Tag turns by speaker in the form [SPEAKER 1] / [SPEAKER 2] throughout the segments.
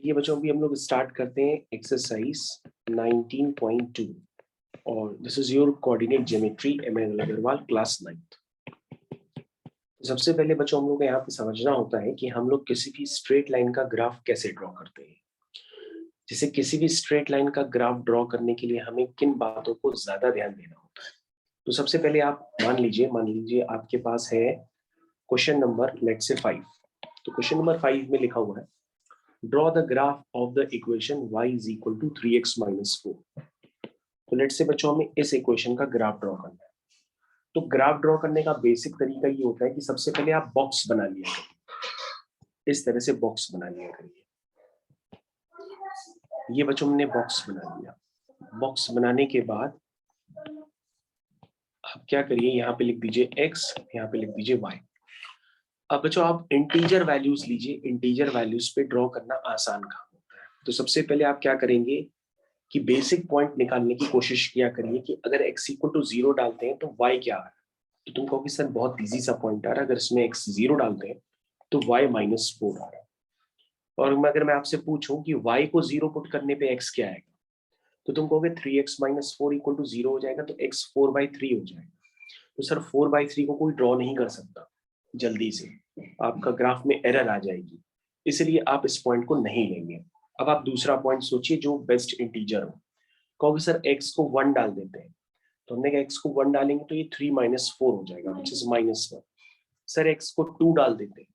[SPEAKER 1] ये बच्चों अभी हम लोग स्टार्ट करते हैं एक्सरसाइज 19.2 और this is your coordinate geometry MN Agarwal class 9th। सबसे पहले बच्चों हम लोग को यहाँ पे समझना होता है कि हम लोग किसी भी स्ट्रेट लाइन का ग्राफ कैसे ड्रॉ करते हैं। जैसे किसी भी स्ट्रेट लाइन का ग्राफ ड्रॉ करने के लिए हमें किन बातों को ज्यादा ध्यान देना होता है। तो सबसे पहले आप मान लीजिए आपके पास है क्वेश्चन नंबर लेट्स से 5। तो क्वेश्चन नंबर 5 में लिखा हुआ है draw the graph of the equation y is equal to 3x minus 4। तो लेट्स से बच्चों हमें इस इक्वेशन का ग्राफ ड्रॉ करना है। तो ग्राफ ड्रॉ करने का बेसिक तरीका ये होता है कि सबसे पहले आप बॉक्स बना लिया करिए। इस तरह से बॉक्स बना लिया करिए। ये बच्चों हमने बॉक्स बना लिया। बॉक्स बनाने के बाद आप क्या करिए, यहाँ पे लिख दीजिए x, यहाँ पे लिख दीजिए y। अब बच्चों आप इंटीजर वैल्यूज लीजिए। इंटीजर वैल्यूज पे ड्रॉ करना आसान काम होता है। तो सबसे पहले आप क्या करेंगे कि बेसिक पॉइंट निकालने की कोशिश किया करिए कि अगर x इक्वल टू 0 डालते हैं तो y क्या आ रहा है। तो तुम कहोगे सर बहुत इजी सा पॉइंट आ रहा है, अगर इसमें x 0 डालते हैं तो y माइनस 4 आ रहा है। और अगर मैं आपसे पूछूं कि y को 0 पुट करने पे x क्या आएगा, तो तुम कहोगे 3x माइनस 4 इक्वल टू 0 हो जाएगा, तो x 4/3 हो जाएगा। तो सर 4/3 को कोई ड्रॉ नहीं कर सकता जल्दी से, आपका ग्राफ में एरर आ जाएगी, इसलिए आप इस पॉइंट को नहीं लेंगे। अब आप दूसरा पॉइंट सोचिए जो बेस्ट इंटीजर हो। कहोगे सर x को 1 डाल देते हैं, तो हमने कहा x को 1 डालेंगे तो ये 3 माइनस 4 हो जाएगा which is minus 1। Sir x को 2 डाल देते हैं,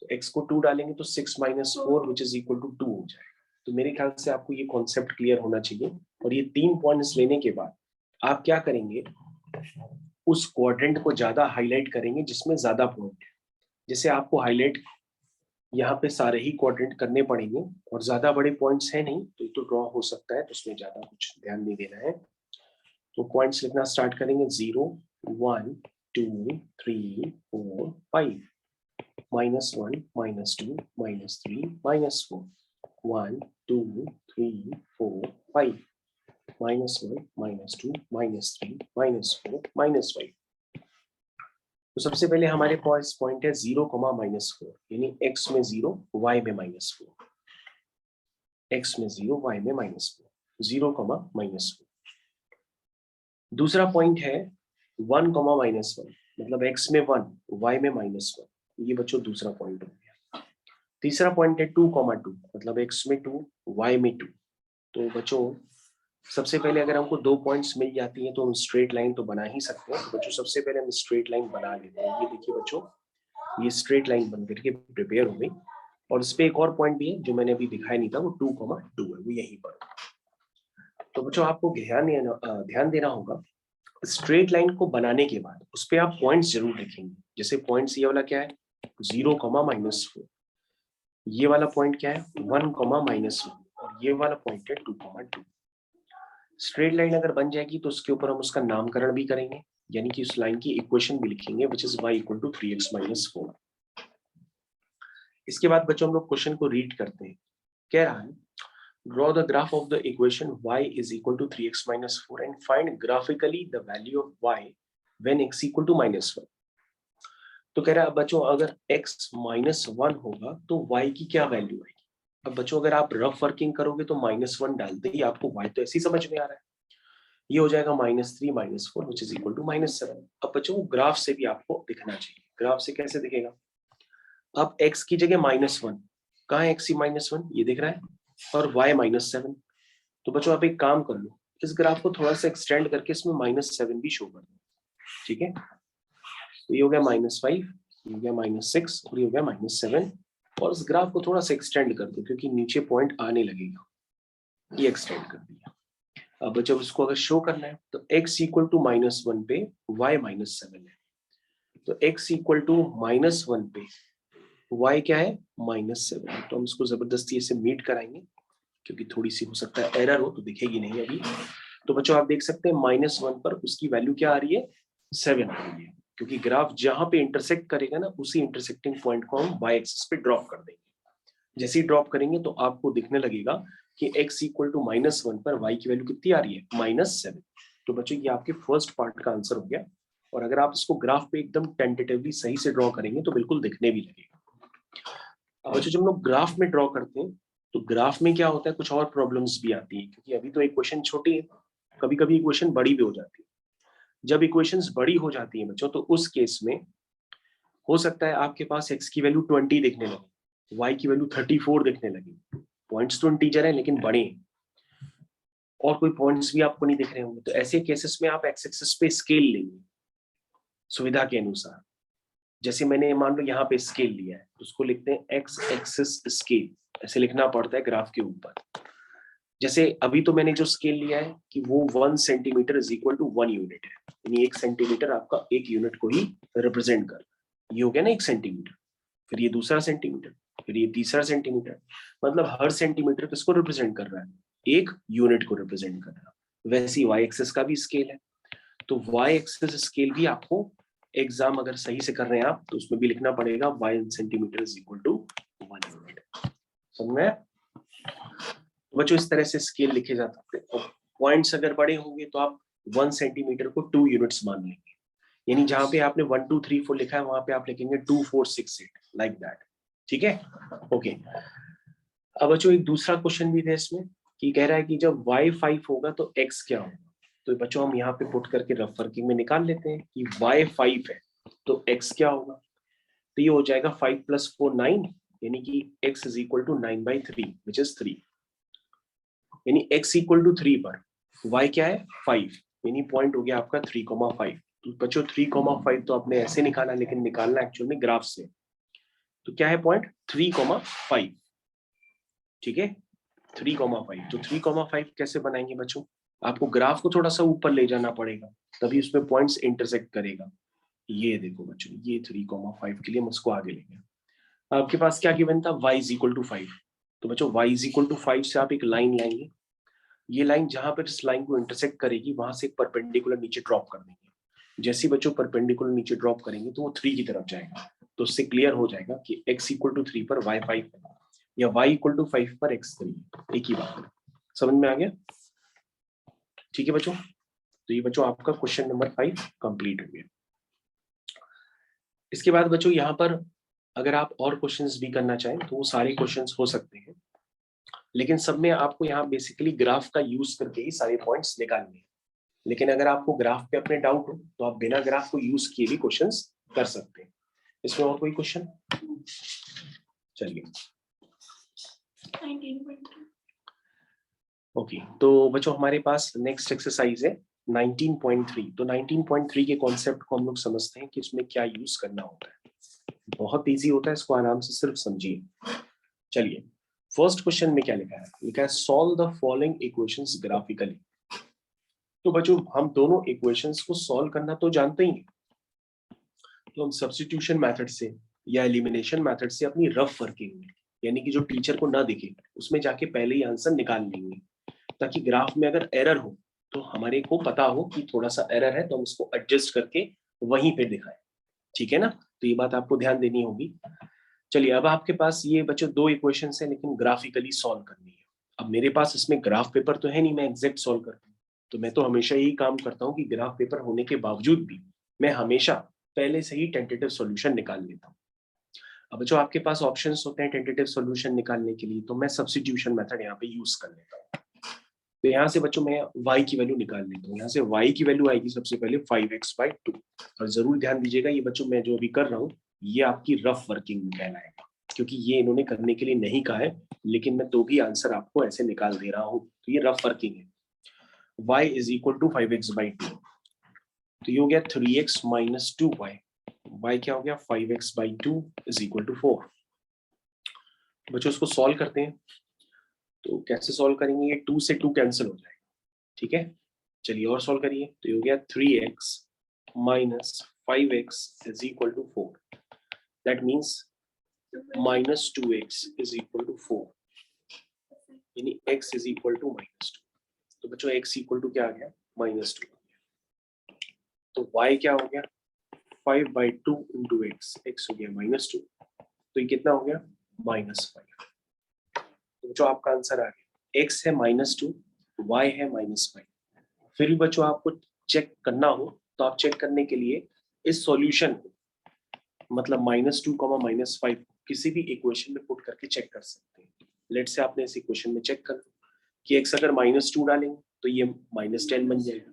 [SPEAKER 1] तो x को 2 डालेंगे तो 6 minus 4 which is equal to 2 हो जाएगा। तो मेरे ख्याल से आपको ये कॉन्सेप्ट क्लियर होना चाहिए। और ये 3 पॉइंट्स लेने के बाद आप क्या करेंगे, उस क्वाड्रेंट को ज्यादा हाईलाइट करेंगे जिसमें ज्यादा पॉइंट है। जैसे आपको हाईलाइट यहाँ पे सारे ही क्वाड्रेंट करने पड़ेंगे और ज्यादा बड़े पॉइंट्स है नहीं तो ड्रॉ हो सकता है, तो उसमें ज्यादा कुछ ध्यान नहीं देना है। तो पॉइंट्स लिखना स्टार्ट करेंगे 0 1 2 3 4 5 -1 -2 -3 -4 1 2 3 4 5 -1 -2 -3 -4 -5। तो सबसे पहले हमारे पास पॉइंट है 0, -4, यानी x में 0 y में -4, x में 0 y में -4, 0, -4। दूसरा पॉइंट है 1, -1, मतलब x में 1 y में -1। ये बच्चों दूसरा पॉइंट हो गया। तीसरा पॉइंट है 2, 2, मतलब x में 2 y में 2। तो बच्चों सबसे पहले अगर हमको 2 पॉइंट्स मिल जाती हैं तो हम स्ट्रेट लाइन तो बना ही सकते हैं। तो बच्चों सबसे पहले हम स्ट्रेट लाइन बना लेते हैं। ये देखिए बच्चों, ये स्ट्रेट लाइन बन करके प्रिपेयर हो गई। और इस पे एक और पॉइंट भी है जो मैंने अभी दिखाया नहीं था, वो 2, 2 है, वो यहीं पर। तो बच्चों आपको ध्यान देना होगा, स्ट्रेट लाइन को बनाने के बाद उस पे आप पॉइंट्स जरूर लिखेंगे। जैसे पॉइंट्स ये वाला क्या है 0, -4, ये वाला पॉइंट क्या है 1, -1, और ये वाला पॉइंट है 2, 2। स्ट्रेट लाइन अगर बन जाएगी तो उसके ऊपर हम उसका नामकरण भी करेंगे, यानी कि उस लाइन की इक्वेशन भी लिखेंगे which is y equal to 3x minus 4। इसके बाद बच्चों हम लोग क्वेश्चन को रीड करते हैं। कह रहा है draw the graph of the equation y is equal to 3x minus 4 and find graphically the value of y when x equal to -1। तो कह रहा है बच्चों अगर x -1 होगा तो y की क्या वैल्यू आएगी। अब बच्चों अगर आप रफ वर्किंग करोगे तो -1 डालते ही आपको y तो ऐसे ही समझ में आ रहा है, ये हो जाएगा -3 -4 विच इज इक्वल टू -7। अब बच्चों ग्राफ से भी आपको दिखना चाहिए। ग्राफ से कैसे दिखेगा, अब x की जगह -1, कहाँ है x की -1, ये दिख रहा है, और y -7। तो बच्चों आप एक काम कर लो, इस ग्राफ को थोड़ा सा एक्सटेंड करके इसमें -7 भी शो कर दो। ठीक है, तो ये हो गया -5, ये हो गया -6 और ये हो गया -7। और इस ग्राफ को थोड़ा सा एक्सटेंड कर दो क्योंकि नीचे पॉइंट आने लगेगा, ये एक्सटेंड कर दिया। अब जब उसको अगर शो करना है तो x इक्वल टू -1 पे y -7 है, तो x इक्वल टू -1 पे y क्या है -7 है। तो हम इसको जबरदस्ती ऐसे मीट कराएंगे क्योंकि थोड़ी सी हो सकता है एरर हो तो दिखेगी नहीं अभी। तो बच्चों आप देख सकते हैं -1 पर उसकी वैल्यू क्या आ रही है 7 आ रही है, क्योंकि ग्राफ जहां पे इंटरसेक्ट करेगा ना उसी इंटरसेक्टिंग पॉइंट को हम y एक्सिस पे ड्रॉप कर देंगे। जैसे ही ड्रॉप करेंगे तो आपको दिखने लगेगा कि x इक्वल टू -1 पर y की वैल्यू कितनी आ रही है -7। तो बच्चों ये आपके फर्स्ट पार्ट का आंसर हो गया। और अगर आप इसको ग्राफ पे एकदम टेंटेटिवली सही से ड्रॉ करेंगे तो बिल्कुल दिखने भी लगेगा। अब बच्चों जब हम लोग ग्राफ में ड्रॉ करते हैं तो ग्राफ में क्या होता है, कुछ और प्रॉब्लम्स भी आती है, क्योंकि अभी तो इक्वेशन छोटी है, कभी कभी इक्वेशन बड़ी भी हो जाती है। जब इक्वेशंस बड़ी हो जाती है बच्चों, तो उस केस में हो सकता है आपके पास x की वैल्यू 20 दिखने लगे, y की वैल्यू 34 दिखने लगी। पॉइंट्स तो इंटीजर है लेकिन बड़े हैं, और कोई पॉइंट्स भी आपको नहीं दिख रहे होंगे। तो ऐसे केसेस में आप एक्स एक्सिस पे स्केल लेंगे सुविधा के अनुसार। जैसे मैंने मान लो यहाँ पे स्केल लिया है, तो उसको लिखते हैं एक्स एक्सिस स्केल, ऐसे लिखना पड़ता है ग्राफ के ऊपर। जैसे अभी तो मैंने जो स्केल लिया है कि वो 1 centimetre is equal to 1 unit है, यानी 1 सेंटीमीटर आपका 1 यूनिट को ही रिप्रेजेंट कर, ये हो गया ना 1 सेंटीमीटर, फिर ये दूसरा सेंटीमीटर, फिर ये तीसरा सेंटीमीटर, मतलब हर सेंटीमीटर किसको रिप्रेजेंट कर रहा है, 1 यूनिट को रिप्रेजेंट कर रहा है। वैसे ही वाई एक्सिस का भी स्केल है, तो वाई एक्सिस स्केल भी आपको एग्जाम अगर सही से कर रहे हैं आप, तो उसमें भी लिखना पड़ेगा 1 centimetre is equal to 1 unit. समझ में? बच्चों इस तरह से स्केल लिखे जा सकते हैं। पॉइंट्स अगर बड़े होंगे तो आप 1 सेंटीमीटर को 2 यूनिट्स मान लेंगे, यानी जहां पे आपने 1 2 3 4 लिखा है वहां पे आप लिखेंगे 2 4 6 8 लाइक दैट। ठीक है, ओके। अब बच्चों एक दूसरा क्वेश्चन भी है इसमें, कि कह रहा है कि जब y 5 होगा तो x क्या होगा। तो बच्चों हम यहाँ पे पुट करके रफ वर्किंग में निकाल लेते हैं कि y 5 है तो x क्या होगा। तो ये हो जाएगा 5 + 4 9, यानी कि x is equal to 9/3 which is 3, यानी x इक्वल टू 3 पर y क्या है 5, यानी पॉइंट हो गया आपका 3,5। तो बच्चों 3,5 तो आपने ऐसे निकाला, लेकिन निकालना एक्चुअल में ग्राफ से। तो क्या है पॉइंट 3,5, ठीक है 3,5। तो 3,5 कैसे बनाएंगे बच्चों, आपको ग्राफ को थोड़ा सा ऊपर ले जाना पड़ेगा, तभी उसमें पॉइंट्स इंटरसेक्ट करेगा। ये देखो बच्चों, ये 3,5 के लिए हम उसको आगे लेंगे। आपके पास क्या गिवन था, y इज इक्वल टू 5। तो बच्चों y इज इक्वल टू 5 से आप एक लाइन लाएंगे, ये लाइन जहां पर इस लाइन को इंटरसेक्ट करेगी वहां से एक परपेंडिकुलर नीचे ड्रॉप कर देंगे। जैसे बच्चों परपेंडिकुलर नीचे ड्रॉप करेंगे तो वो 3 की तरफ जाएगा, तो उससे क्लियर हो जाएगा कि x इक्वल टू 3 पर y 5 है, या y इक्वल टू 5 पर x 3, एक ही बात है। समझ में आ गया? ठीक है बच्चों, तो ये बच्चों आपका क्वेश्चन नंबर 5 कंप्लीट हो गया। इसके बाद बच्चों यहाँ पर अगर आप और क्वेश्चंस भी करना चाहें तो वो सारे क्वेश्चंस हो सकते हैं, लेकिन सब में आपको यहाँ बेसिकली ग्राफ का यूज करके ही सारे पॉइंट्स निकालने हैं। लेकिन अगर आपको ग्राफ पे अपने डाउट हो तो आप बिना ग्राफ को यूज किए भी क्वेश्चंस कर सकते हैं। इसमें और कोई क्वेश्चन? चलिए ओके, तो बच्चों हमारे पास नेक्स्ट एक्सरसाइज है 19.3। तो 19.3 के कॉन्सेप्ट को हम लोग समझते हैं कि इसमें क्या यूज करना होता है। बहुत इजी होता है, इसको आराम से सिर्फ समझिए। चलिए फर्स्ट क्वेश्चन में क्या लिखा है, लिखा है solve the following equations graphically. तो बच्चों हम दोनों इक्वेशंस को सॉल्व करना तो जानते ही हैं, तो हम सब्स्टिट्यूशन मेथड से या एलिमिनेशन मेथड से अपनी रफ वर्किंग में, यानी कि जो टीचर को ना दिखे उसमें जाके पहले ही आंसर निकाल लेंगे, ताकि ग्राफ में अगर एरर हो तो हमारे को पता हो कि थोड़ा सा एरर है, तो हम उसको एडजस्ट करके वहीं पे दिखाएं। ठीक है ना, तो ये बात आपको ध्यान देनी होगी। चलिए अब आपके पास ये बच्चों दो इक्वेशंस है, लेकिन ग्राफिकली सॉल्व करनी है। अब मेरे पास इसमें ग्राफ पेपर तो है नहीं, मैं एग्जैक्ट सॉल्व करता हूँ, तो मैं तो हमेशा यही काम करता हूँ कि ग्राफ पेपर होने के बावजूद भी मैं हमेशा पहले से ही टेंटेटिव सॉल्यूशन निकाल लेता हूँ। अब जो आपके पास ऑप्शंस होते हैं टेंटेटिव सॉल्यूशन निकालने के लिए, तो मैं सब्स्टिट्यूशन मेथड यहाँ पे यूज कर लेता हूँ। तो यहाँ से बच्चों मैं y की वैल्यू निकाल लेता हूँ। यहाँ से y की वैल्यू आएगी सबसे पहले 5x/2। और जरूर ध्यान दीजिएगा ये बच्चों मैं जो अभी कर रहा हूँ ये आपकी रफ वर्किंग में कहलाएगा, क्योंकि ये इन्होंने करने के लिए नहीं कहा है, लेकिन मैं तो भी आंसर आपको ऐसे निकाल दे रहा हूँ, तो ये रफ वर्किंग है। y is equal to 5x/2, तो ये हो गया 3x - 2y। y क्या हो गया 5x/2 इज इक्वल टू 4। बच्चों इसको सॉल्व करते हैं, तो कैसे सॉल्व करेंगे, ये 2 से 2 कैंसिल हो जाएगा। ठीक है, चलिए और सॉल्व करिए, तो ये हो गया 3x - 5x is equal to 4। That means -2x is equal to 4, यानी x इज इक्वल टू -2। तो बच्चों x इक्वल टू क्या आ गया -2। तो y क्या हो गया 5/2 इंटू x हो गया -2, तो ये कितना हो गया -5। तो बच्चों आपका आंसर आ गया, x है -2, y है -5। फिर भी बच्चों आपको चेक करना हो तो आप चेक करने के लिए इस सॉल्यूशन को मतलब -2, -5 किसी भी इक्वेशन में पुट करके चेक कर सकते हैं। लेट से आपने इस इक्वेशन में चेक कर कि x अगर -2 डालेंगे तो ये -10 बन जाएगा,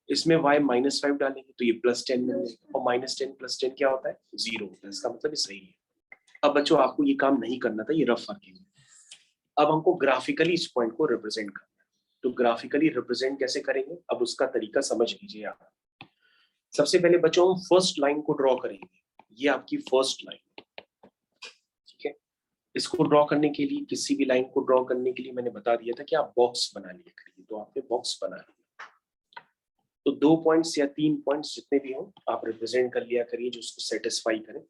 [SPEAKER 1] इसमें y -5 डालेंगे तो ये +10 बन जाएगा, और -10 + 10 क्या होता है? 0 होता है। इसका मतलब ये सही है। अब बच्चों आपको ये काम नहीं करना था, ये रफ वर्किंग है। अब हमको ग्राफिकली इस पॉइंट को रिप्रेजेंट करना है। तो ग्राफिकली रिप्रेजेंट कैसे करेंगे, अब उसका तरीका समझ लीजिए आप। सबसे पहले बच्चों हम फर्स्ट लाइन को ड्रॉ करेंगे। ये आपकी फर्स्ट लाइन, ठीक है। इसको ड्रॉ करने के लिए, किसी भी लाइन को ड्रॉ करने के लिए मैंने बता दिया था कि आप बॉक्स बना लिया करिए। तो आपने बॉक्स बना लिया, तो 2 पॉइंट्स या 3 पॉइंट्स जितने भी हो आप रिप्रेजेंट कर लिया करिए जो उसको सेटिस्फाई करें।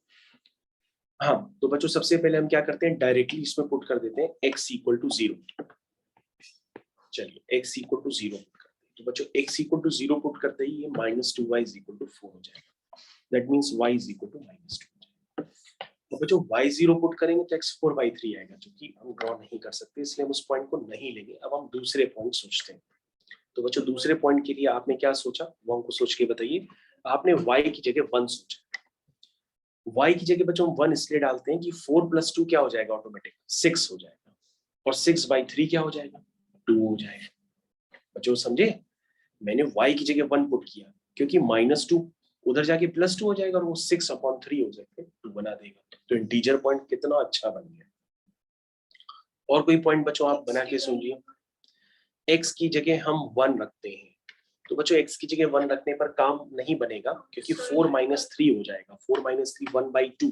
[SPEAKER 1] हाँ, तो बच्चों सबसे पहले हम क्या करते हैं, डायरेक्टली इसमें पुट कर देते हैं x = 0। चलिए x = 0 पुट करते हैं। तो बच्चों x = 0 पुट करते ही ये -2y = 4 हो जाएगा। That means y = -2। तो बच्चों y0 पुट करेंगे तो x4/3 आएगा, जो कि हम ड्रॉ नहीं कर सकते, इसलिए हम उस पॉइंट को नहीं लेंगे। अब हम दूसरे पॉइंट सोचते हैं। तो बच्चों दूसरे पॉइंट के लिए आपने क्या सोचा, वो हमको सोच के बताइए। आपने y की जगह 1 सोचा। y की जगह बच्चों हम 1 इसलिए डालते हैं कि 4 + 2 क्या हो जाएगा, ऑटोमेटिक 6 हो जाएगा, और 6/3 क्या हो जाएगा, 2 हो जाएगा। बच्चों समझे, मैंने y की जगह 1 पुट किया क्योंकि -2 उधर जाके +2 हो जाएगा, और वो 6/3 हो जाएगा, 2 बना देगा। तो इंटीजर पॉइंट कितना अच्छा बन गया। और कोई पॉइंट बच्चों आप बना के सुनिए। x की जगह हम 1 रखते हैं। तो बच्चों x की जगह 1 रखने पर काम नहीं बनेगा, क्योंकि 4 - 3 हो जाएगा। 4 - 3 1/2,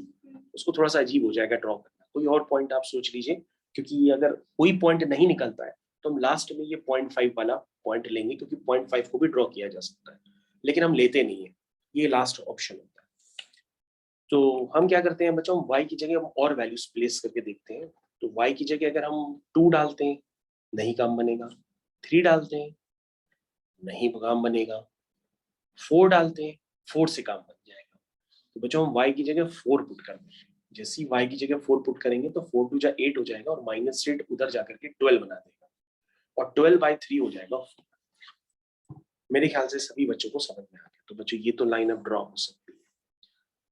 [SPEAKER 1] उसको थोड़ा सा अजीब हो जाएगा ड्रॉ करना। कोई और पॉइंट आप सोच लीजिए, क्योंकि अगर कोई पॉइंट नहीं निकलता है तो हम लास्ट में ये 0.5 वाला पॉइंट लेंगे, क्योंकि 0.5 को भी ड्रॉ किया जा सकता है, लेकिन हम लेते नहीं है, ये लास्ट ऑप्शन होता है। तो हम क्या करते हैं बच्चों, y की जगह हम और वैल्यूज प्लेस करके देखते हैं। तो y की जगह अगर हम 2 डालते हैं, नहीं काम बनेगा। 3 डालते हैं, नहीं काम बनेगा। 4 डालते हैं, 4 से काम बन जाएगा। तो बच्चों हम y की जगह 4 पुट कर देंगे। जैसे ही y की जगह 4 पुट करेंगे तो 4 2 जा 8 हो जाएगा, और -8 उधर जाकर के 12 बना देगा, और 12/3 हो जाएगा। मेरे ख्याल से सभी बच्चों को समझ में आ गया। तो बच्चों ये तो लाइन अब ड्रॉ हो सकती है।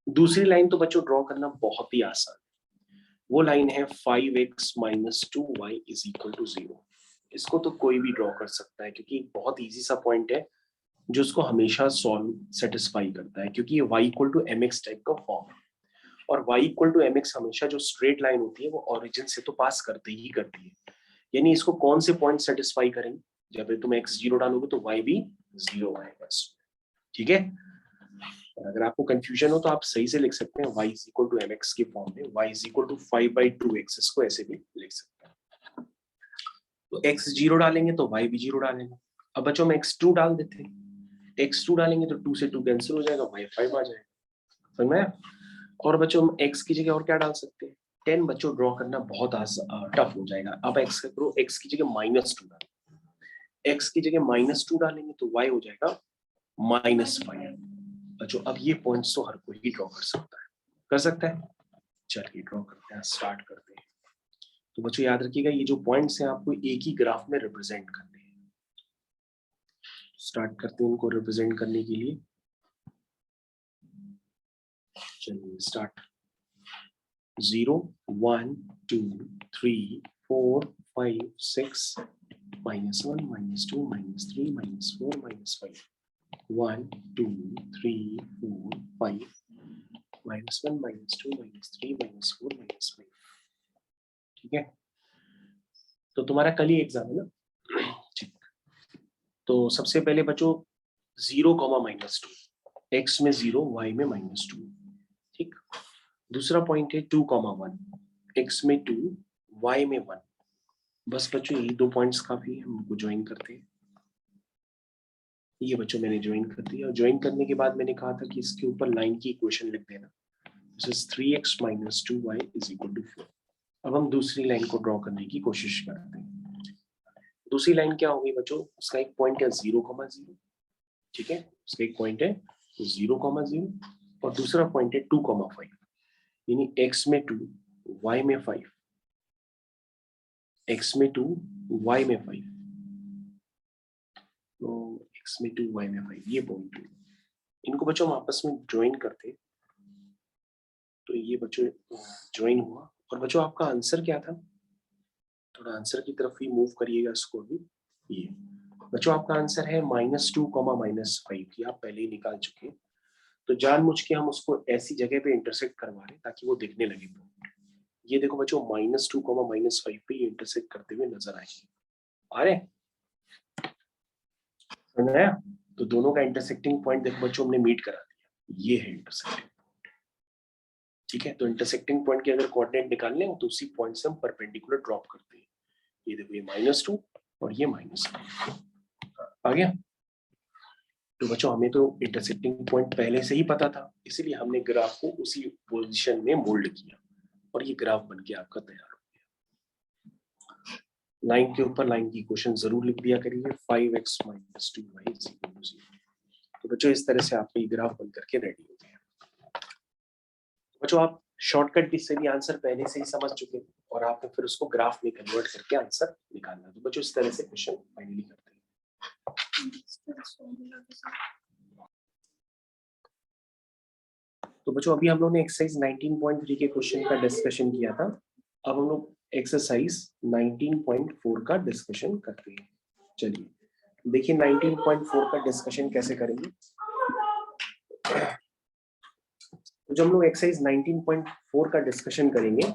[SPEAKER 1] दूसरी लाइन तो बच्चों ड्रॉ करना बहुत ही आसान है। वो लाइन है 5x - 2y = 0। इसको तो कोई भी ड्रॉ कर सकता है, क्योंकि बहुत इजी सा पॉइंट है जो उसको हमेशा सॉल्व सेटिस्फाई करता है, क्योंकि ये y = mx टाइप का फॉर्म है। और y = mx हमेशा जो स्ट्रेट लाइन होती है वो ओरिजिन से तो पास करती ही करती है। यानी इसको कौन से पॉइंट सेटिस्फाई करेंगे, जब तुम x 0 डालोगे तो y भी 0 आएगा। ठीक है। और अगर आपको कंफ्यूजन हो तो आप सही से लिख सकते हैं y = mx के फॉर्म में, y = 5/2x, इसको ऐसे भी लिख सकते हैं। तो x 0 डालेंगे तो y भी 0 डालेंगे। अब बच्चों में x2 डाल देते हैं। x2 डालेंगे तो 2 से 2 कैंसिल हो जाएगा, y 5 आ जाएगा। समझ में आया? और बच्चों हम x की जगह और क्या डाल सकते हैं, 10 बच्चों ड्रॉ करना बहुत टफ हो जाएगा। अब x करो, x की जगह -2 डालें। x की जगह -2 डालेंगे तो y हो जाएगा -5। बच्चों अब ये पॉइंट्स तो हर कोई ही ड्रॉ कर सकता है, कर सकता है। चलिए ड्रॉ करते हैं, स्टार्ट करते हैं। तो बच्चों याद रखिएगा, ये जो पॉइंट्स हैं आपको एक ही ग्राफ में रिप्रेजेंट करने हैं। स्टार्ट करते हैं इनको रिप्रेजेंट करने के लिए। चलिए स्टार्ट। 0 1 2 3 4 5 6 -1 -2 -3 -4 -5 1 2 3 4 5 -1 -2 -3 -4 -5। ठीक है। तो तुम्हारा कल ही एग्जाम है ना। ठीक। तो सबसे पहले बच्चों 0, -2, x में 0 y में -2। ठीक। दूसरा पॉइंट है 2, 1, x में 2 y में 1। बस बच्चों यही 2 पॉइंट्स काफी है, हम उनको ज्वाइन करते हैं। ये बच्चों मैंने ज्वाइन कर दिया, और ज्वाइन करने के बाद मैंने कहा था कि इसके ऊपर लाइन की इक्वेशन लिख देना। This is 3x - 2y = 4। अब हम दूसरी लाइन को ड्रॉ करने की कोशिश करते हैं। दूसरी लाइन क्या होगी बच्चों, उसका एक पॉइंट है 0, 0। ठीक है, उसका एक पॉइंट है 0, 0, और दूसरा पॉइंट है 2, 5। यानी x में 2 y में 5, x में 2 y में 5, तो x में 2 y में 5, ये पॉइंट है। इनको बच्चों हम आपस में ज्वाइन करते हैं। तो ये बच्चों ज्वाइन हुआ। और बच्चों आपका आंसर क्या था, थोड़ा आंसर की तरफ ही मूव करिएगा इसको भी। ये बच्चों आपका आंसर है -2, -5, ये आप पहले ही निकाल चुके हैं। तो जानबूझ के हम उसको ऐसी जगह पे इंटरसेक्ट करवा रहे हैं ताकि वो दिखने लगे। ये देखो बच्चों -2, -5 पे ये इंटरसेक्ट करते हुए नजर आएंगे। आ रहे समझ आया? तो दोनों का इंटरसेक्टिंग पॉइंट देखो बच्चों हमने मीट करा दिया, ये है इंटरसेक्टिंग। ठीक है, तो इंटरसेक्टिंग पॉइंट के अगर कोऑर्डिनेट निकालने हो तो उसी पॉइंट से हम परपेंडिकुलर ड्रॉप करते हैं। ये देखो ये -2 और ये -5 आ गया। तो बच्चों हमें तो इंटरसेक्टिंग पॉइंट पहले से ही पता था, इसीलिए हमने ग्राफ को उसी पोजीशन में मोल्ड किया और ये ग्राफ बन के आपका तैयार हो गया। लाइन के ऊपर लाइन की क्वेश्चन जरूर लिख दिया करिए। 5x - 2y = 0। तो बच्चों इस तरह से आपका ये ग्राफ बन करके रेडी हो गया। बच्चों आप शॉर्टकट से भी आंसर पहले से ही समझ चुके हैं और आपको फिर उसको ग्राफ में कन्वर्ट करके आंसर निकालना। तो बच्चों इस तरह से क्वेश्चन फाइनली करते हैं। तो बच्चों अभी हम लोगों ने एक्सरसाइज 19.3 के क्वेश्चन का डिस्कशन किया था। अब हम लोग एक्सरसाइज 19.4 का डिस्कशन करते हैं। चलिए देखिए 19.4 का डिस्कशन कैसे करेंगे। तो जब हम लोग एक्सरसाइज 19.4 का डिस्कशन करेंगे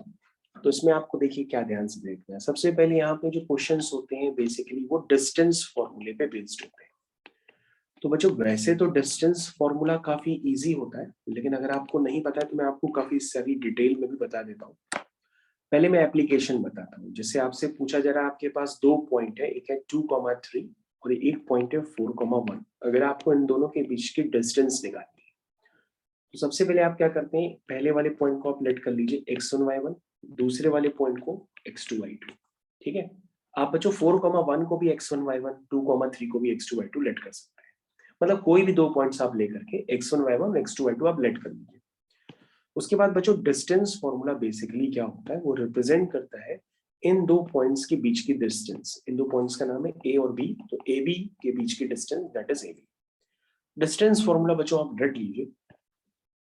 [SPEAKER 1] तो इसमें आपको देखिए क्या ध्यान से देखना है। सबसे पहले यहाँ पे जो क्वेश्चंस होते हैं बेसिकली वो डिस्टेंस फॉर्मूले पे बेस्ड होते हैं। तो बच्चों वैसे तो डिस्टेंस फॉर्मूला काफी इजी होता है, लेकिन अगर आपको नहीं पता है तो मैं आपको काफी सारी डिटेल में भी बता देता हूँ। पहले मैं एप्लीकेशन बताता हूँ। जैसे आपसे पूछा जा रहा है, आपके पास 2 पॉइंट है, एक है 2,3 और एक पॉइंट है 4,1। अगर आपको इन दोनों के बीच की डिस्टेंस निकालनी है तो सबसे पहले आप क्या करते हैं, पहले वाले पॉइंट को आप लेट कर लीजिए x1 y1, दूसरे वाले पॉइंट को x2 y2। ठीक है, आप बच्चों 4,1 को भी x1 y1, 2,3 को भी x2 y2 लेट कर सकते हैं। मतलब कोई भी 2 पॉइंट्स आप लेकर के x1 y1 और x2 y2 आप लेट कर लीजिए। उसके बाद बच्चों डिस्टेंस फॉर्मूला बेसिकली क्या होता है, वो रिप्रेजेंट करता है इन 2 पॉइंट्स के बीच की डिस्टेंस। इन 2 पॉइंट्स का नाम है a और b, तो ab के बीच की distance that is ab। Distance formula बच्चों आप रट लीजिए।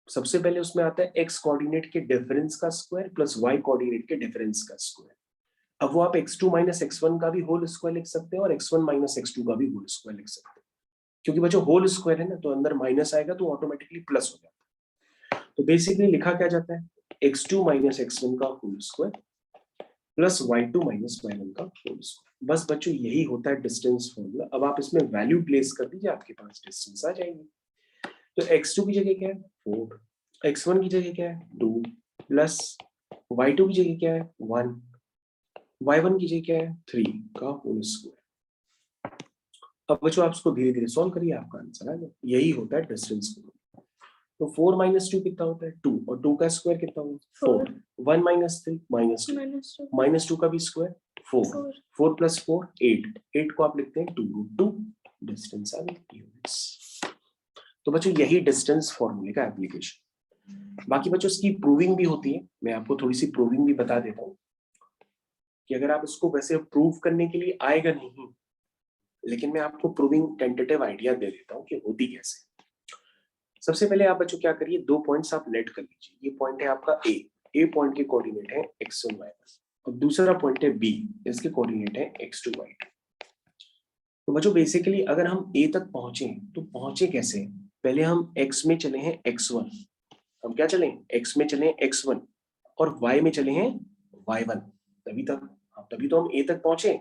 [SPEAKER 1] सबसे पहले उसमें आता है x कोऑर्डिनेट के डिफरेंस का स्क्वायर प्लस y कोऑर्डिनेट के डिफरेंस का स्क्वायर। अब वो आप x2 - x1 का भी होल स्क्वायर लिख सकते हैं और x1 - x2 का भी होल स्क्वायर लिख सकते हैं। क्योंकि बच्चों होल स्क्वायर है ना, तो अंदर माइनस आएगा तो ऑटोमेटिकली प्लस हो जाता है। तो बेसिकली लिखा क्या जाता है, x2 - x1 का whole square plus y2 - y1 का होल स्क्वायर। बस बच्चों यही होता है डिस्टेंस फॉर्मूला। अब आप इसमें वैल्यू प्लेस कर दीजिए, आपके पास डिस्टेंस आ जाएगी। तो x2 की जगह क्या है 4, x1 की जगह क्या है 2, प्लस y2 की जगह क्या है 1, y1 की जगह क्या है 3 का होल स्क्वायर। अब बच्चों आप इसको धीरे धीरे सॉल्व करिए, आपका आंसर आ जाए। यही होता है डिस्टेंस फॉर्मूला। तो 4 - 2 कितना होता है 2, और 2 का स्क्वायर कितना होगा 4, 1 - 3 -2, -2 का भी स्क्वायर 4, 4 + 4 8, 8 को आप लिखते हैं 2√2, डिस्टेंस आ गई यूनिट्स। तो बच्चों यही डिस्टेंस फॉर्मूले का एप्लीकेशन। बाकी बच्चों इसकी प्रूविंग भी होती है, मैं आपको थोड़ी सी प्रूविंग भी बता देता हूँ कि अगर आप इसको वैसे प्रूव करने के लिए आएगा नहीं, लेकिन मैं आपको प्रूविंग टेंटेटिव आइडिया दे देता हूँ कि होती कैसे। सबसे पहले आप बच्चों क्या करिए, 2 पॉइंट्स आप लेट कर लीजिए। ये पॉइंट है आपका ए पॉइंट के कोऑर्डिनेट है x1 y1 और दूसरा पॉइंट है बी, इसके कोऑर्डिनेट है x2 y2। तो बच्चों बेसिकली अगर हम ए तक पहुंचे तो पहुंचे कैसे, पहले हम x में चले हैं x1, हम क्या चले x में चले x1 और y में चले हैं y1, तभी तो हम a तक पहुंचे।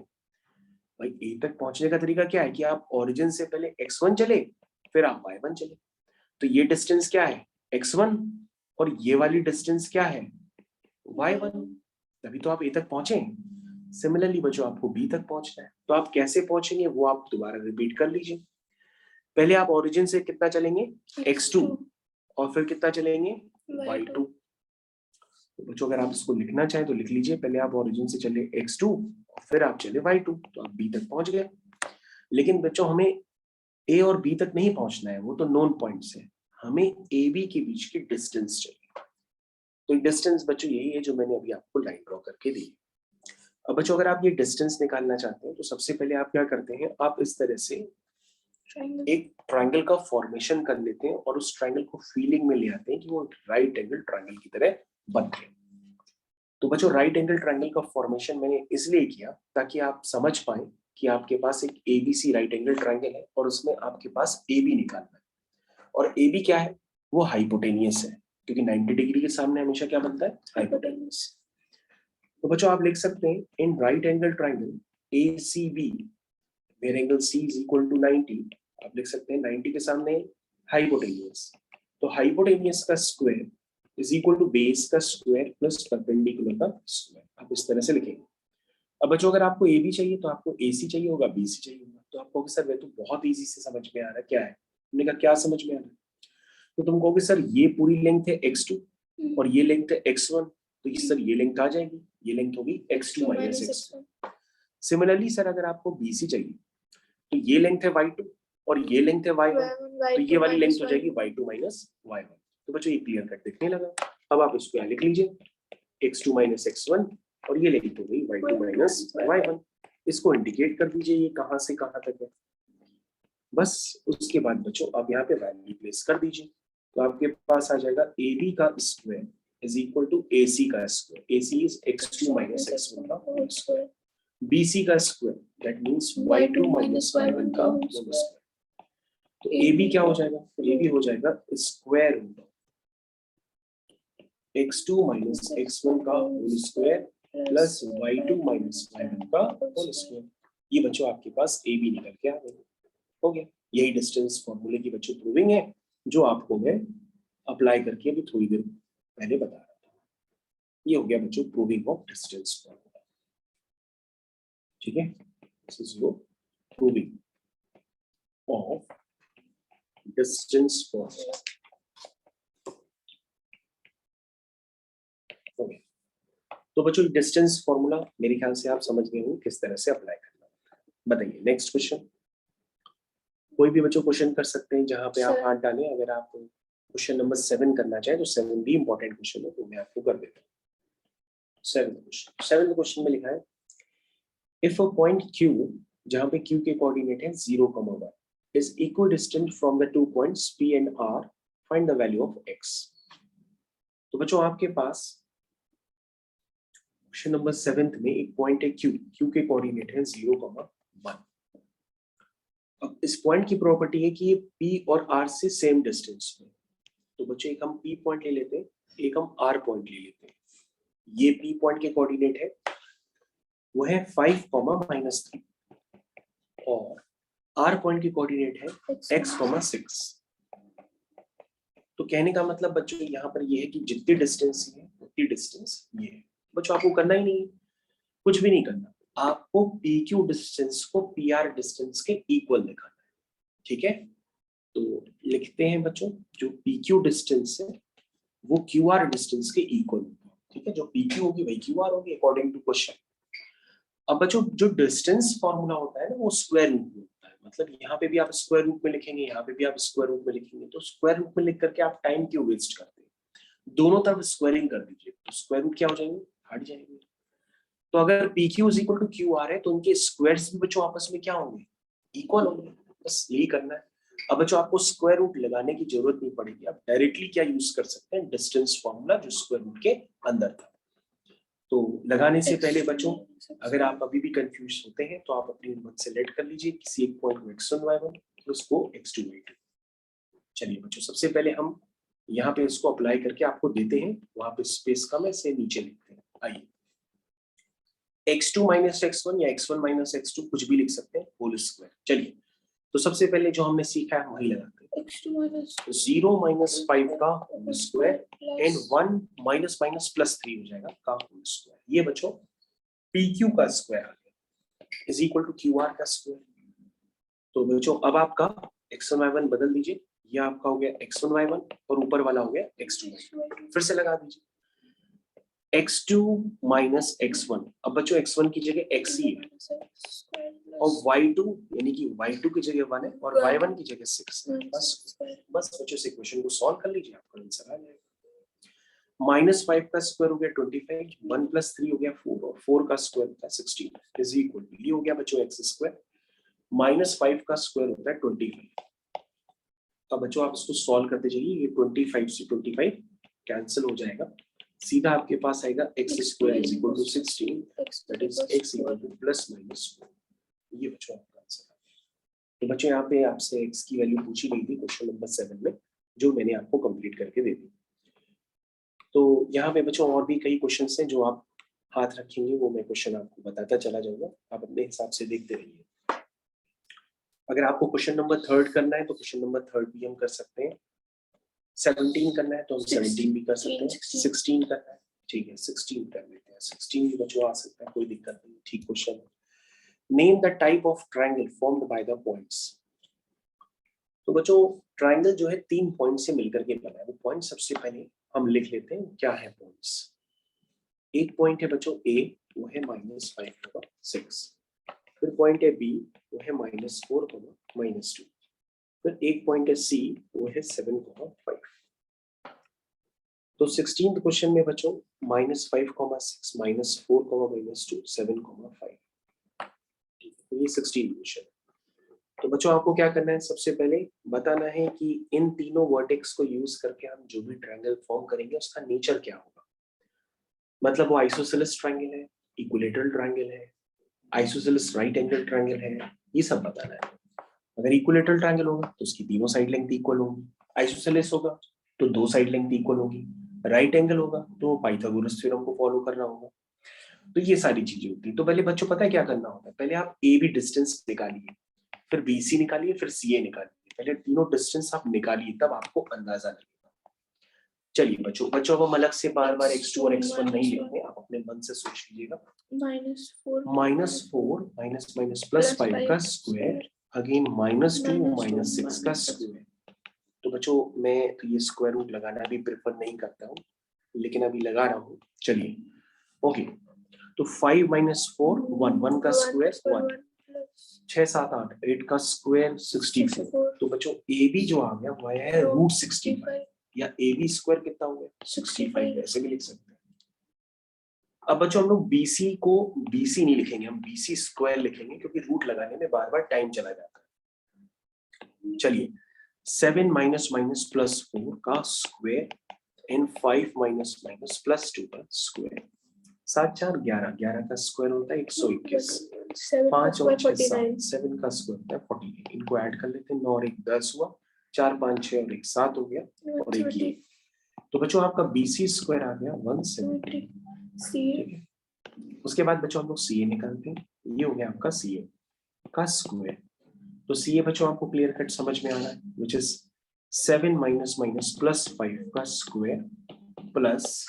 [SPEAKER 1] भाई a तक पहुंचने का तरीका क्या है कि आप ओरिजिन से पहले x1 चले फिर आप y1 चले। तो ये डिस्टेंस क्या है x1 और ये वाली डिस्टेंस क्या है y1, तभी तो आप a तक पहुंचे। सिमिलरली बच्चों आपको b तक पहुंचना है, तो आप कैसे पहुंचेंगे वो आप दोबारा रिपीट कर लीजिए। पहले आप ओरिजिन से कितना चलेंगे x2 और फिर कितना चलेंगे y2। तो बच्चों अगर आप इसको लिखना चाहें तो लिख लीजिए, पहले आप ओरिजिन से चले x2 और फिर आप चले y2, तो आप b तक पहुंच गए। लेकिन बच्चों हमें a और b तक नहीं पहुंचना है, वो तो नोन पॉइंट्स है, हमें a b के बीच की डिस्टेंस चाहिए। तो डिस्टेंस बच्चों यही है जो मैंने अभी आपको लाइन ड्रॉ करके दी। अब बच्चों अगर आप ये डिस्टेंस निकालना चाहते हैं तो सबसे पहले आप क्या करते हैं, आप इस तरह से एक ट्रायंगल का फॉर्मेशन कर लेते हैं और उस ट्रायंगल को फीलिंग में ले आते हैं कि वो राइट एंगल ट्रायंगल की तरह बनते हैं। तो बच्चों राइट एंगल ट्रायंगल का फॉर्मेशन मैंने इसलिए किया ताकि आप समझ पाए कि आपके पास एक एबीसी राइट एंगल ट्रायंगल है और उसमें आपके पास एबी निकालना है। और एबी क्या है? वो हाइपोटेनियस है, क्योंकि 90 डिग्री के सामने हमेशा क्या बनता है? हाइपोटेनियस। तो बच्चों आप लिख सकते हैं in right angle triangle ACB where angle C is equal to 90, आप लिख सकते हैं 90 के सामने हाइपोटेनियस। तो हाइपोटेनियस का square is equal to base का स्क्वायर प्लस परपेंडिकुलर का स्क्वायर, आप इस तरह से लिखेंगे। अब बच्चों अगर आपको AB चाहिए तो आपको AC चाहिए होगा, BC चाहिए होगा। तो आप कहोगे सर वे तो बहुत इजी से समझ में आ रहा है, क्या है? हमने कहा क्या समझ में आ रहा है? तो तुम कहोगे सर ये पूरी लेंथ है x2 और ये लेंथ है x1, तो इस सर ये लेंथ आ जाएगी, ये लेंथ होगी x2 minus x1। Similarly sir अगर आपको BC चाहिए तो ये लेंथ है y2 और ये लेंथ है y1, तो ये वाली लेंथ हो जाएगी y2 माइनस y1। तो बच्चों ये क्लियर कट दिखने लगा। अब आप इसको यहाँ लिख लीजिए x2 माइनस x1 और ये लेंथ हो गई y2 माइनस y1। इसको इंडिकेट कर दीजिए ये कहाँ से कहाँ तक है। बस उसके बाद बच्चों आप यहाँ पे वैल्यू प्लेस कर दीजिए, तो आपके पास आ जाएगा AB का square is equal to AC का square. AC is x2 minus x1 का होल स्क्वायर। BC का square that means y2 minus y1 का होल स्क्वायर। तो AB क्या हो जाएगा? AB हो जाएगा square root x2 minus x1 का whole square plus y2 minus y1 का होल स्क्वायर। ये बच्चों आपके पास AB निकल के आ गया। हो गया। यही डिस्टेंस फॉर्मूले की बच्चों प्रूविंग है जो आपको मैं अप्लाई करके अभी थोड़ी देर पहले बता रहा था। ये हो गया बच्चों प्रूविंग ऑफ डिस्टेंस फॉर्मूला। ठीक है, this is your proving of distance formula. तो बच्चों डिस्टेंस फॉर्मूला मेरे ख्याल से आप समझ गए होंगे किस तरह से अप्लाई करना है। बताइए नेक्स्ट क्वेश्चन। कोई भी बच्चों क्वेश्चन कर सकते हैं जहां पे आप हाथ डालें। अगर आप क्वेश्चन नंबर 7 करना चाहें तो 7 भी इंपॉर्टेंट क्वेश्चन है, तो मैं आपको कर देता हूँ। 7th क्वेश्चन में लिखा है इफ अ पॉइंट Q, जहां पे Q के कोऑर्डिनेट है 0,1 is equidistant from the 2 points P and R, find the value of x। तो बच्चों आपके पास क्वेश्चन नंबर 7 में एक पॉइंट है Q के कोऑर्डिनेट है 0,1। अब इस पॉइंट की प्रॉपर्टी है कि ये P और R से सेम डिस्टेंस में। तो बच्चों एक हम P पॉइंट ले लेते हैं, एक हम R पॉइंट ले लेते हैं। ये P पॉइंट के कोऑर्डिनेट है वो है 5,-3 और R पॉइंट की कोऑर्डिनेट है x,6। तो कहने का मतलब बच्चों यहाँ पर ये है कि जितनी डिस्टेंस है उतनी डिस्टेंस ये है। बच्चों आपको करना ही नहीं है, कुछ भी नहीं करना, आपको PQ डिस्टेंस को PR डिस्टेंस के इक्वल दिखाना है। ठीक है, तो लिखते हैं बच्चों जो PQ डिस्टेंस है वो QR डिस्टेंस के इक्वल होगा। ठीक है, जो PQ होगी वही QR होगी अकॉर्डिंग टू क्वेश्चन। अब बच्चों जो डिस्टेंस फॉर्मूला होता है ना वो स्क्वायर रूट में होता है, मतलब यहाँ पे भी आप स्क्वायर रूट में लिखेंगे, यहाँ पे भी आप स्क्वायर रूट में लिखेंगे। तो स्क्वायर रूट में लिख करके आप टाइम क्यों वेस्ट करते हैं? दोनों तरफ स्क्वायरिंग कर दीजिए तो स्क्वायर रूट क्या हो जाएंगे? हट जाएंगे। तो अगर PQ is equal to QR है तो उनके स्क्वायर्स भी बच्चों आपस में क्या होंगे? इक्वल होंगे। बस यही करना है। अब बच्चों आपको स्क्वायर रूट लगाने की जरूरत नहीं पड़ेगी, आप डायरेक्टली क्या यूज कर सकते हैं? डिस्टेंस फॉर्मूला जो स्क्वायर रूट के अंदर था। तो लगाने से पहले बच्चों अगर आप अभी भी कंफ्यूज होते हैं तो आप अपनी हिम्मत से सेलेक्ट कर लीजिए किसी एक पॉइंट को x1 y1 और उसको x2 y2। चलिए बच्चों सबसे पहले हम यहाँ पे इसको अप्लाई करके आपको देते हैं, वहां पे स्पेस कम है इसे नीचे लिखते हैं। आइए x2 माइनस x1 या x1 माइनस x2 कुछ भी लिख सकते हैं होल स्क्वायर। चलिए तो सबसे पहले जो हमने सीखा है वही लगाते हैं। 0 माइनस 5 का whole square and 1 minus minus plus 3 हो जाएगा का होल स्क्वायर। ये बच्चों PQ का स्क्वायर आ गया इज इक्वल टू QR का स्क्वायर। तो बच्चों अब आपका x1 y1 बदल दीजिए, ये आपका हो गया x1 y1 और ऊपर वाला हो गया x2 y2। फिर से लगा दीजिए x2 माइनस x1। अब बच्चों x1 की जगह x ही है और y2 यानी कि y2 की जगह 1 है और y1 की जगह 6 है। बस बच्चों से क्वेश्चन को सॉल्व कर लीजिए, आपका आंसर आ जाएगा। -5 का स्क्वायर हो गया 25, 1 + 3 हो गया 4 और 4 का स्क्वायर होता है 16 इज इक्वल टू ये हो गया बच्चों x स्क्वायर -5 का स्क्वायर होता है 25। अब बच्चों आप इसको सॉल्व करते जाइए, ये 25 से 25 कैंसिल हो जाएगा, सीधा आपके पास आएगा x square is equal to 16, that is x equal to +-4। ये बच्चों आपका आंसर है। तो बच्चों यहाँ पे आपसे x की वैल्यू पूछी गई थी क्वेश्चन नंबर 7 में, जो मैंने आपको कंप्लीट करके दे दी। तो यहाँ पे बच्चों और भी कई क्वेश्चंस हैं, जो आप हाथ रखेंगे वो मैं क्वेश्चन आपको बताता चला जाऊंगा, आप अपने हिसाब से देखते रहिए। अगर आपको क्वेश्चन नंबर 3 करना है तो क्वेश्चन नंबर 3 भी हम कर सकते हैं, 17 करना है तो हम 17 भी कर सकते हैं, 16 करना है, ठीक है 16 कर लेते हैं, 16 भी बच्चों आ सकता है, कोई दिक्कत नहीं, ठीक question. Name the type of triangle formed by the points. तो बच्चों ट्रायंगल जो है 3 पॉइंट से मिलकर के बना है, वो पॉइंट सबसे पहले हम लिख लेते हैं क्या है पॉइंट्स। एक पॉइंट है बच्चों A, वो है -5,6, फिर पॉइंट है B, वो है -4, -2, फिर एक पॉइंट है C, वो है 7,5। तो 16th क्वेश्चन में बच्चों -5,6, -4, -2, 7,5, तो ये 16 क्वेश्चन। तो बच्चों आपको क्या करना है, सबसे पहले बताना है कि इन तीनों वर्टेक्स को यूज करके हम जो भी ट्रायंगल फॉर्म करेंगे उसका नेचर क्या होगा, मतलब वो आइसोसेलेस ट्रायंगल है, इक्विलेटरल ट्रायंगल है, आइसोसेलेस राइट एंगल ट्रायंगल है, ये सब बताना है। अगर इक्विलेटरल ट्रायंगल होगा तो उसकी तीनों साइड लेंथ इक्वल होगी, आइसोसेलेस होगा तो 2 साइड लेंथ इक्वल होगी, राइट एंगल होगा तो पाइथागोरस थ्योरम को फॉलो करना होगा। तो ये सारी चीजें होती है। तो पहले बच्चों पता है क्या करना होता है, पहले आप ए बी डिस्टेंस निकालिए, फिर BC निकालिए, फिर CA निकालिए, पहले तीनों डिस्टेंस आप निकालिए, तब आपको अंदाजा लगेगा। चलिए बच्चों को हम अलग से बार बार x2 और x1 नहीं लिखेंगे, आप अपने मन से सोच लीजिएगा। -4 +5 का स्क्वायर, अगेन -2 -6 का स्क्वायर। तो बच्चों मैं तो ये स्क्वायर रूट लगाना भी प्रेफर नहीं करता हूँ, लेकिन अभी लगा रहा हूँ। चलिए ओके, तो 5 - 4 1 का स्क्वायर 1, 6 7 8 8 का स्क्वायर 64। तो बच्चों AB जो आ गया वो है √65, या AB स्क्वायर कितना हो गया 65, ऐसे भी लिख सकते हैं। अब बच्चों हम लोग BC को BC नहीं लिखेंगे, हम BC स्क्वायर लिखेंगे, क्योंकि रूट लगाने में बार बार टाइम चला जाता है। चलिए 7 - -+4 का स्क्वायर एंड 5 - +2 का स्क्वायर, 7 4 11, 11 का स्क्वायर होता है 121, 5 और 6 7, 7 का स्क्वायर होता है 48। इनको ऐड कर लेते हैं, 9 और 1 10 हुआ, 4 5 6 और 1 7 हो गया, और एक ये। तो बच्चों आपका BC स्क्वायर आ गया 170, ठीक है। उसके बाद बच्चों हम लोग CA निकालते हैं, ये हो गया आपका CA का स्क्वायर। तो CA बच्चों आपको क्लियर कट समझ में आ रहा है, विच इज 7 - -+5 का स्क्वायर प्लस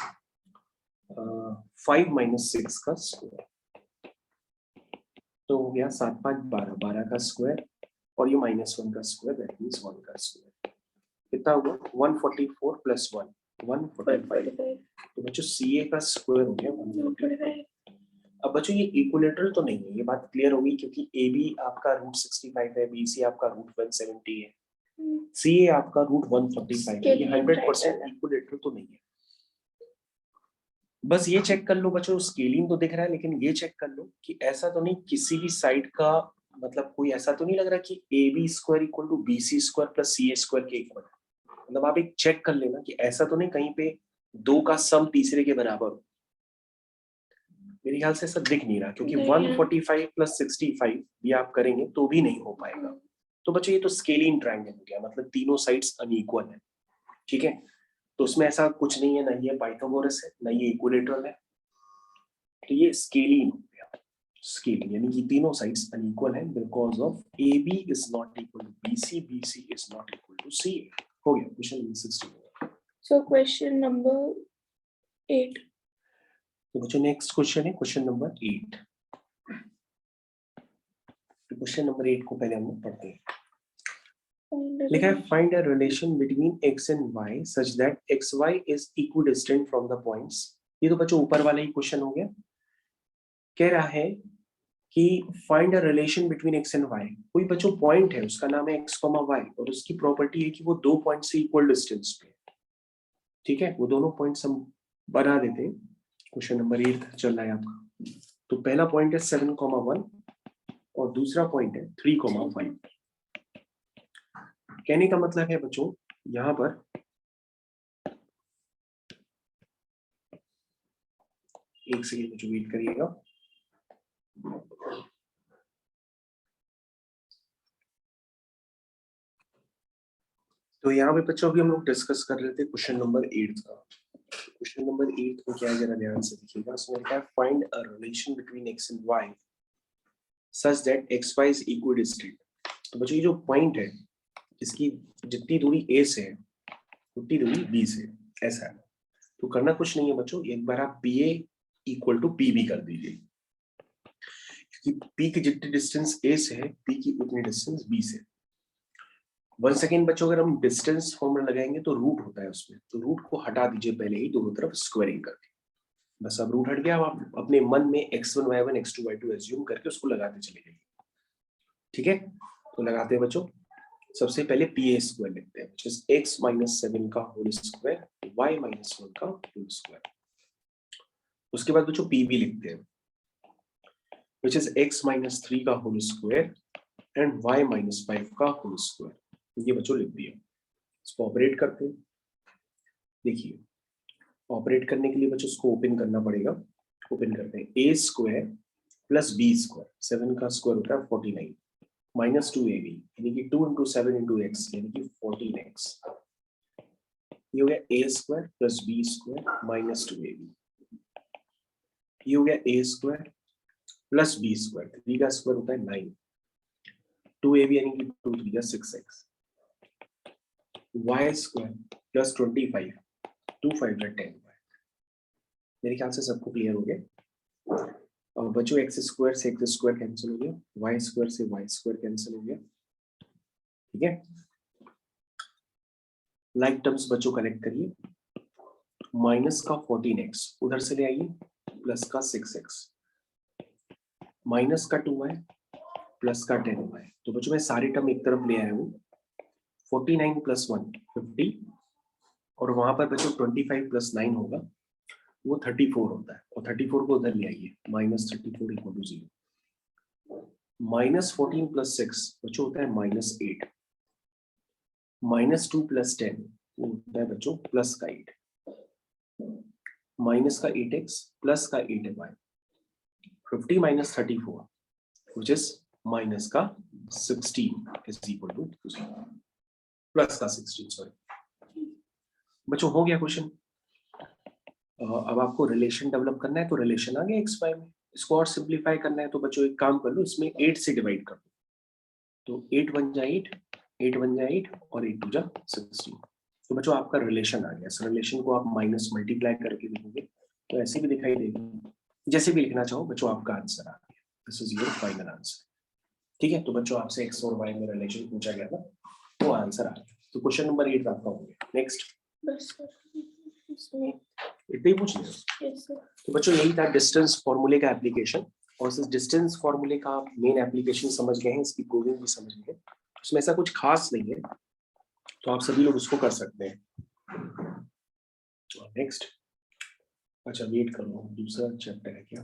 [SPEAKER 1] 5 - 6 का स्क्वायर, तो हो गया 7 5 12, 12 का स्क्वायर, और ये -1 का स्क्वायर, दैट मींस 1 का स्क्वायर। कितना हुआ 144 + 1 145। तो बच्चों CA का स्क्वायर हो गया 145। अब बच्चों ये इक्विलेटरल तो नहीं है, ये बात क्लियर होगी, क्योंकि AB आपका √65 है, BC आपका √170 है, CA आपका √145 है, ये 100% इक्विलेटरल तो नहीं है। बस ये चेक कर लो बच्चों, स्केलिंग तो दिख रहा है, लेकिन ये चेक कर लो कि ऐसा तो नहीं किसी भी साइड का, मतलब कोई ऐसा तो नहीं लग रहा कि AB square equal to BC square plus CA square के इक्वल है। मतलब आप एक चेक कर लेना कि ऐसा तो नहीं कहीं पे 2 का सम तीसरे के बराबर हो। मेरे ख्याल से ऐसा दिख नहीं रहा, क्योंकि 145 + 65 भी आप करेंगे तो भी नहीं हो पाएगा। तो बच्चों ये तो स्केलिंग ट्रायंगल हो गया, मतलब तीनों साइड्स अनइक्वल है, ठीक है। तो उसमें ऐसा कुछ नहीं है, ना ये पाइथागोरस है, ना ये इक्विलेटरल है, तो ये स्केलिंग हो गया। स्केलिंग यानी कि तीनों साइड्स अनइक्वल है, because of AB is not equal to BC, BC is not equal to CA। हो गया question number 16।
[SPEAKER 2] So question number 8।
[SPEAKER 1] तो बच्चों नेक्स्ट क्वेश्चन है क्वेश्चन नंबर 8। तो क्वेश्चन नंबर 8 को पहले हम लोग पढ़ते हैं। लिखा है find a relation between x and y such that xy is equidistant from the points. ये तो बच्चों ऊपर वाला ही क्वेश्चन हो गया। कह रहा है कि find a relation between x and y। कोई बच्चों पॉइंट है, उसका नाम है x, y, और उसकी प्रॉपर्टी है कि वो 2 पॉइंट से इक्वल डिस्टेंस पे, ठीक है। वो दोनों पॉइंट्स हम बना देते हैं। क्वेश्चन नंबर 8 चल रहा है आपका। तो पहला पॉइंट है 7, 1, और दूसरा पॉइंट है 3,5। कहने का मतलब है बच्चों यहाँ पर एक सेकेंड बच्चों वेट करिएगा। तो यहाँ पे बच्चों अभी हम लोग डिस्कस कर रहे थे क्वेश्चन नंबर 8 का। क्वेश्चन नंबर 8 को क्या जरा ध्यान से देखिएगा। इसमें लिखा है find a relation between x and y such that xy is equidistant। तो बच्चों ये जो पॉइंट है इसकी जितनी दूरी a से है उतनी दूरी b से ऐसा है। तो करना कुछ नहीं है बच्चों, एक बार आप pa इक्वल टू pb कर दीजिए, क्योंकि p की जितनी डिस्टेंस a से है p की उतनी डिस्टेंस b से। 1 सेकेंड बच्चों, अगर हम डिस्टेंस फॉर्मूला लगाएंगे तो रूट होता है उसमें, तो रूट को हटा दीजिए पहले ही, दोनों तरफ स्क्वायरिंग करके। बस अब रूट हट गया, अब आप अपने मन में x1 y1 x2 y2 assume करके उसको लगाते चले जाइए। ठीक है, तो लगाते हैं बच्चों। सबसे पहले pa स्क्वायर लिखते हैं, which is x minus 7 का होल स्क्वायर y minus 1 का होल स्क्वायर। उसके बाद बच्चों pb लिखते हैं, which is x minus 3 का whole square and y minus 5 का होल स्क्वायर। ये बच्चों लिख दिया। इसको ऑपरेट करते हैं। देखिए ऑपरेट करने के लिए बच्चों इसको ओपन करना पड़ेगा। ओपन करते हैं, a square plus b square, 7 का स्क्वायर होता है 49 माइनस 2ab यानी कि 2 इंटू 7 इंटू एक्स यानी कि 14x। ये हो गया a square plus b square minus 2ab। ये हो गया a square plus b square, 3 का स्क्वायर होता है 9, 2ab यानी कि 2 3 का 6x। y स्क्वायर प्लस 25, 2 5 का 10। मेरे ख्याल से सबको क्लियर हो गया। और बच्चों एक्स स्क्वायर से एक्स स्क्वायर कैंसिल हो गया, वाई स्क्वायर से वाई स्क्वायर कैंसिल हो गया। ठीक है, लाइक टर्म्स बच्चों कलेक्ट करिए। माइनस का 14x उधर से ले आइए, प्लस का 6x, माइनस का 2y प्लस का 10y। तो बच्चों मैं सारे टर्म एक तरफ ले आया हूँ। 49 प्लस 1 50 और वहां पर बच्चों 25 प्लस 9 होगा, वो 34 होता है, और 34 को उधर ले आइए, minus 34 equal to 0। Minus 14 plus 6 बच्चों होता है माइनस 8, माइनस 2 प्लस 10 वो होता है बच्चों प्लस का 8, माइनस का 8x प्लस का 8y, 50 minus 34 which is minus का 16 is equal to 0, प्लस का 16 सॉरी। बच्चों हो गया क्वेश्चन। अब आपको रिलेशन डेवलप करना है, तो रिलेशन आ गया x y में। इसको और सिंप्लीफाई करना है तो बच्चों एक काम कर लो, इसमें 8 से डिवाइड कर दो, तो 8 1 जा 8, 8 1 जा 8 और 8 2 जा 16। तो बच्चों आपका रिलेशन आ गया। इस रिलेशन को आप माइनस मल्टीप्लाई करके लिखोगे तो ऐसे भी दिखाई देगा, जैसे भी लिखना चाहो बच्चों आपका आंसर आ गया। This is your final answer. ठीक है, तो बच्चों आपसे x और y में रिलेशन पूछा गया था, वो आंसर आ गया। तो क्वेश्चन नंबर 8 आपका हो गया। नेक्स्ट
[SPEAKER 2] बस इसमें
[SPEAKER 1] इतना ही पूछ लिया।
[SPEAKER 2] yes, sir.
[SPEAKER 1] तो बच्चों यही था डिस्टेंस फॉर्मूले का एप्लीकेशन, और इस डिस्टेंस फॉर्मूले का मेन एप्लीकेशन समझ गए हैं, इसकी प्रूविंग भी समझ गए हैं। उसमें ऐसा कुछ खास नहीं है, तो आप सभी लोग उसको कर सकते हैं। नेक्स्ट, अच्छा वेट करो, दूसरा चैप्टर है क्या?